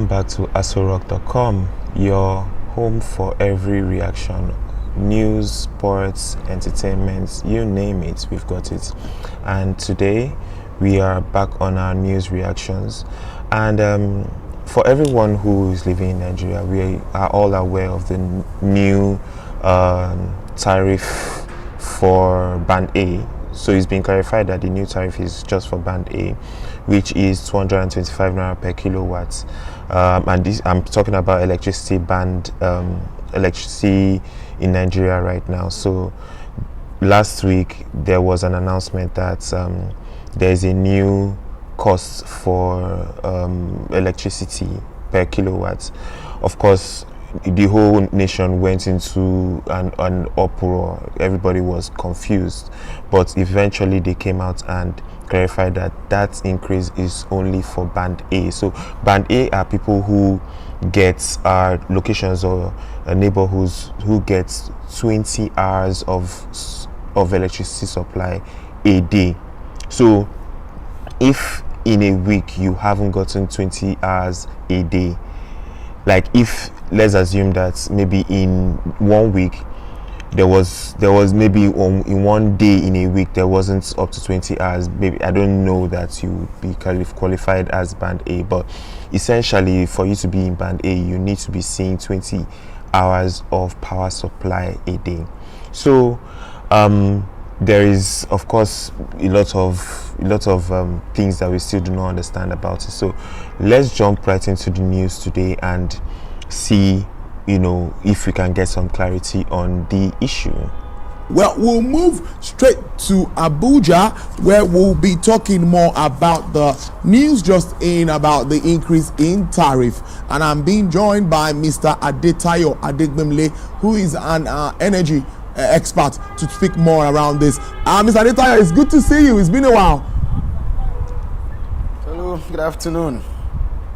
welcome back to asorock.com, your home for every reaction. News, sports, entertainment, you name it, we've got it. And today we are back on our news reactions. And for everyone who is living in Nigeria, we are all aware of the new tariff for Band A. So it's been clarified that the new tariff is just for Band A, which is 225 naira per kilowatt. And this, I'm talking about electricity band, electricity in Nigeria right now. So last week there was an announcement that there is a new cost for electricity per kilowatt. Of course, the whole nation went into an uproar. Everybody was confused, but eventually they came out and clarified that that increase is only for Band A. So Band A are people who get locations or neighborhoods who get 20 hours of electricity supply a day. So if in a week you haven't gotten 20 hours a day, like if let's assume that maybe in 1 week there was maybe in 1 day in a week there wasn't up to 20 hours, maybe I don't know that you would be qualified as Band A, but essentially for you to be in Band A you need to be seeing 20 hours of power supply a day. So there is of course a lot of things that we still do not understand about it. So let's jump right into the news today and see, if we can get some clarity on the issue. Well, we'll move straight to Abuja, where we'll be talking more about the news just in about the increase in tariff. And I'm being joined by Mr. Adetayo Adegbemle, who is an energy expert, to speak more around this. Mr. Adetayo, it's good to see you. It's been a while. Hello, good afternoon.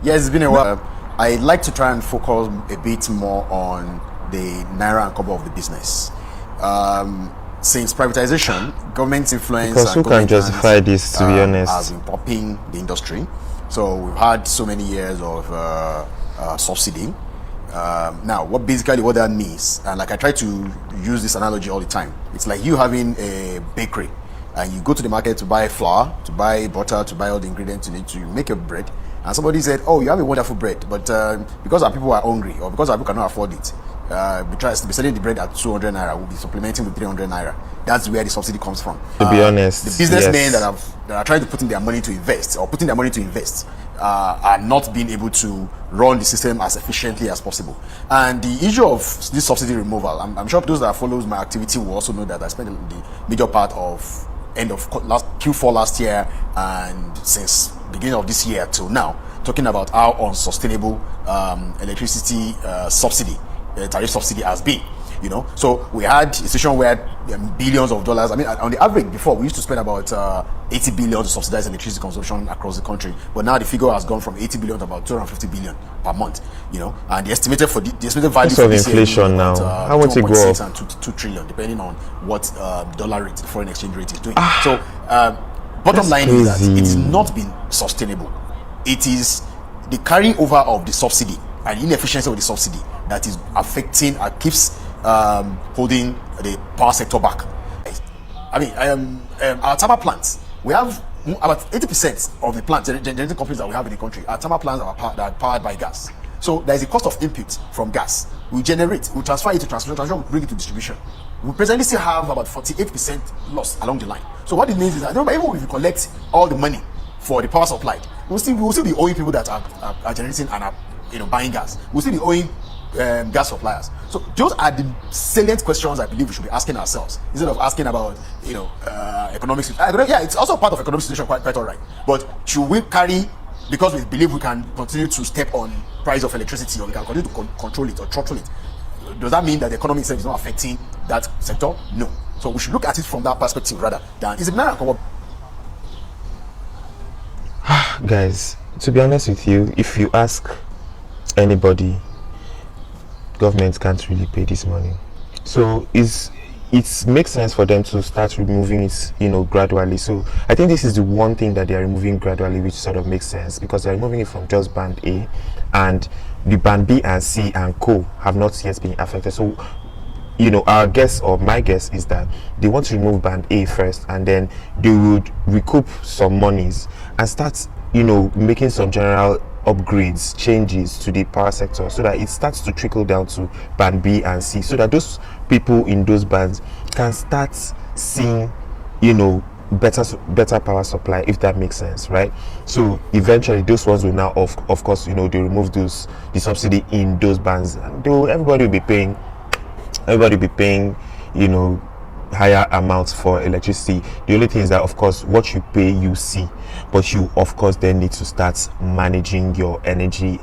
Yes, it's been a while. I'd like to try and focus a bit more on the naira and kobo of the business. Since privatization, government influence because who can justify this, to be honest, has been popping the industry. So we've had so many years of subsidy. Now, what that means, and like I try to use this analogy all the time, it's like you having a bakery and you go to the market to buy flour, to buy butter, to buy all the ingredients you need to make your bread, and somebody said, oh, you have a wonderful bread, but because our people are hungry or because our people cannot afford it, we try to be selling the bread at 200 naira, we'll be supplementing with 300 naira. That's where the subsidy comes from. To be honest, the businessmen that are trying to put in their money to invest are not being able to run the system as efficiently as possible. And the issue of this subsidy removal, I'm sure those that follows my activity will also know that I spent the major part of end of Q4 last year and since beginning of this year till now talking about how unsustainable electricity subsidy, tariff subsidy has been. So we had a situation where billions of dollars, I mean, on the average before we used to spend about 80 billion to subsidize electricity consumption across the country, but now the figure has gone from 80 billion to about 250 billion per month, and the estimated value for this inflation year now, how much it grow and 2 trillion, depending on what dollar rate, the foreign exchange rate is doing. So bottom line is that it has not been sustainable. It is the carrying over of the subsidy and inefficiency of the subsidy that is affecting and keeps holding the power sector back. I mean, our thermal plants, we have about 80% of the plants, generating companies that we have in the country, our thermal plants that are powered by gas. So there is a cost of input from gas. We generate, we transfer it to transmission, we bring it to distribution. We presently still have about 48% loss along the line. So what it means is that even if we collect all the money for the power supply, we will still be owing people that are generating and are buying gas. We'll still be owing gas suppliers. So those are the salient questions I believe we should be asking ourselves instead of asking about economics. Yeah, it's also part of economic situation, quite all right. But should we carry, because we believe we can continue to step on price of electricity, or we can continue to control it or throttle it, does that mean that the economy itself is not affecting that sector? No. So we should look at it from that perspective rather than is it naira. Guys, to be honest with you, if you ask anybody, government can't really pay this money. So it makes sense for them to start removing it, gradually. So I think this is the one thing that they are removing gradually, which sort of makes sense, because they're removing it from just band A, and the band B and C and co have not yet been affected. So our guess, or my guess, is that they want to remove band A first, and then they would recoup some monies and start making some general upgrades, changes to the power sector, so that it starts to trickle down to band B and C, so that those people in those bands can start seeing better power supply, if that makes sense, right? So eventually those ones will now of course they remove the subsidy in those bands, and everybody will be paying higher amounts for electricity. The only thing is that, of course, what you pay you see, but you of course then need to start managing your energy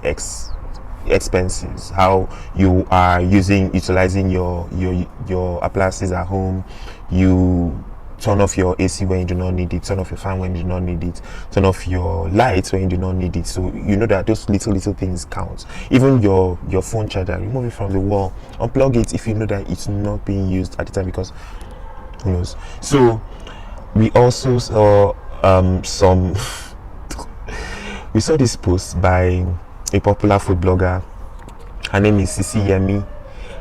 expenses, how you are utilizing your appliances at home. You turn off your AC when you do not need it, turn off your fan when you do not need it, turn off your lights when you do not need it. So that those little things count. Even your phone charger, remove it from the wall, unplug it if you know that it's not being used at the time, because who knows. So we also saw we saw this post by a popular food blogger. Her name is Sisi Yemi,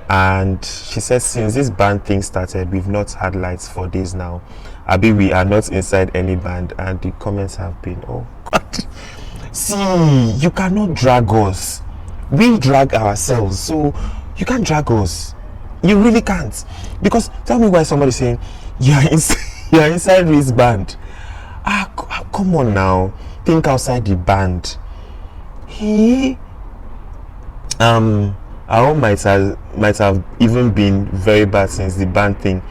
and she says, since this band thing started, we've not had lights for days now. Abi, we are not inside any band. And the comments have been, oh God, see, you cannot drag us. We drag ourselves, so you can't drag us. You really can't. Because tell me why somebody's saying you're inside this band. Come on now, think outside the band. Our own might have even been very bad since the band thing.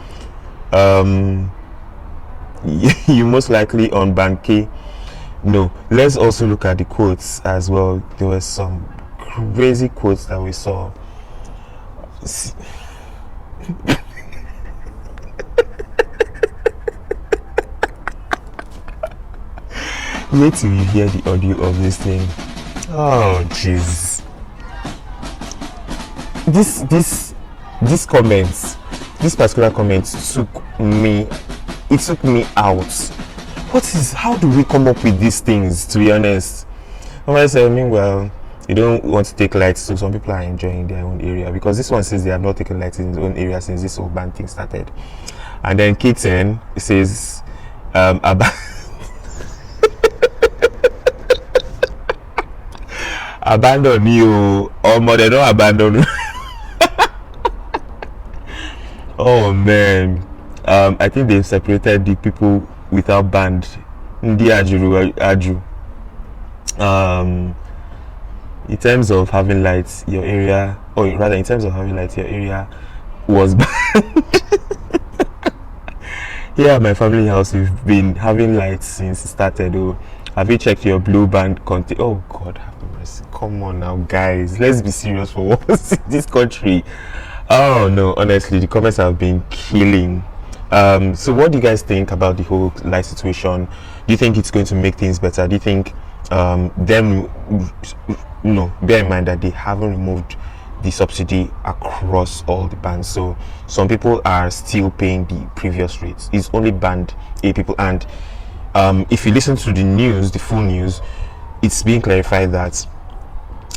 You most likely on band K. No, let's also look at the quotes as well. There were some crazy quotes that we saw. Wait till you hear the audio of this thing. Oh jeez. This particular comment took me out. How do we come up with these things, to be honest? Meanwhile, you don't want to take lights, so some people are enjoying their own area, because this one says they have not taken lights in his own area since this whole band thing started. And then Kitten says abandon you, or more, they don't abandon. Oh man, I think they've separated the people without band. Ndi Aju. In terms of having lights, your area, or rather, in terms of having lights, your area was banned. Here at my family house, we've been having lights since it started. Oh, have you checked your blue band content? Oh God, have mercy! Come on now, guys, let's be serious for once in this country. Oh no, honestly, the comments have been killing. So what do you guys think about the whole light situation? Do you think it's going to make things better? Do you think bear in mind that they haven't removed the subsidy across all the bands, so some people are still paying the previous rates. It's only band A people, and if you listen to the news, the full news, it's being clarified that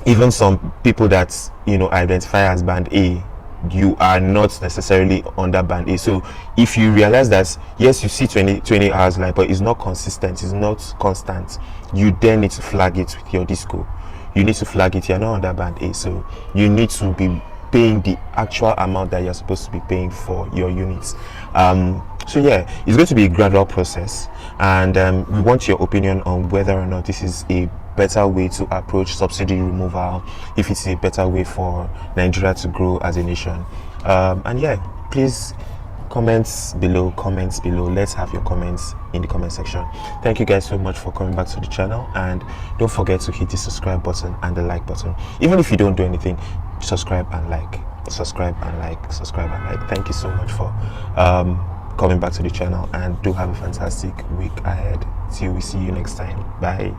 even some people that identify as band A, you are not necessarily under band A. So if you realize that yes, you see 20 hours light, but it's not consistent, it's not constant, you then need to flag it with your disco. You need to flag it, you're not under band A, so you need to be paying the actual amount that you're supposed to be paying for your units. So yeah, it's going to be a gradual process, and we want your opinion on whether or not this is a better way to approach subsidy removal, if it's a better way for Nigeria to grow as a nation. And yeah, please comments below. Let's have your comments in the comment section. Thank you guys so much for coming back to the channel, and don't forget to hit the subscribe button and the like button. Even if you don't do anything, subscribe and like. Thank you so much for coming back to the channel, and do have a fantastic week ahead till we see you next time. Bye.